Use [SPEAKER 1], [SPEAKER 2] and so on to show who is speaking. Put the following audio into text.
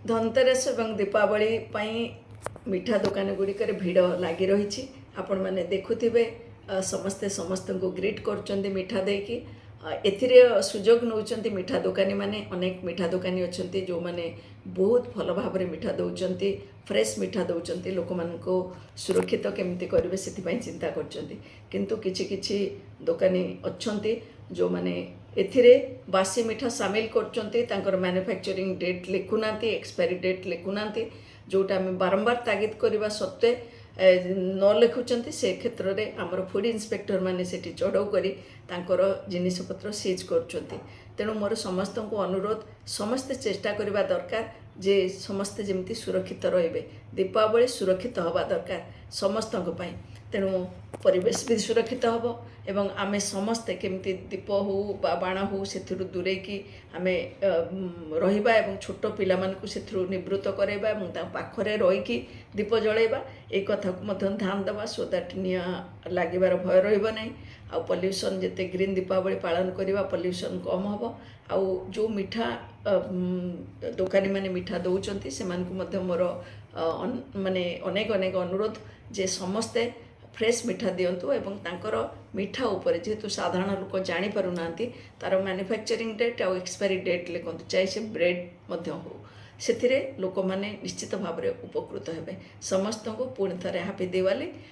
[SPEAKER 1] धनतेरस एवं दीपावली मिठा दुकान गुड़िक भिड़ लगी रही आपण मैंने देखुवे समस्ते समस्त को ग्रीट कर मिठा देकी एथिरे सुजोग नौचंती मिठा दुकानी माने अनेक मिठा दुकानी अच्छा जो मैंने बहुत भल भाव मिठा दौरान फ्रेश मिठा दौरान लोक मान सुरक्षित केमती करेंगे से चिंता करंतु किछि किछि दुकानी अच्छा जो मैंने एथिरे बासी मिठा सामिल कर मैन्युफैक्चरिंग डेट लिखुना एक्सपायरी डेट लिखुना जोटा आम बारंबार तागिद करने सत्वे न लिखुंट से क्षेत्र में आमर फूड इन्स्पेक्टर मैंने से चढ़ाऊ कर जिनपतर सीज कर तेणु मोर समस्त को अनुरोध समस्ते चेष्टा करने दरकार जे समस्ते जमी सुरक्षित रे दीपावली सुरक्षित हवा दरकार समस्त तेणु परिवेश भी सुरक्षित हम एवं आमे समस्ते केमती दीप हो बा बाण हो से दूरे की आमे रहिबा एवं छोट पिला मानकु से निवृत्त कराइबा एवं पाखरे रहीकि दीप जलैबा एक कथा को ध्यान देवा सो दैट निया लागिबार भय रहिबा नै आ पॉल्यूशन जेते ग्रीन दीपावली पालन करवा पॉल्यूशन कम हम आउ जो मिठा दुकानी माने मिठा दौरान से मोर माने अनेक अनेक अनुरोध जे समस्ते फ्रेश मिठा दिंतु एवं तांकर मिठा उपर जेहेतु साधारण लोक जापर ना तार मैन्युफैक्चरिंग डेट आ एक्सपायरी डेट लिखु चाहे से ब्रेड हो से लोक मैंने निश्चित भाव में उपकृत हेबे समस्त को पुणी थे हैप्पी दिवाली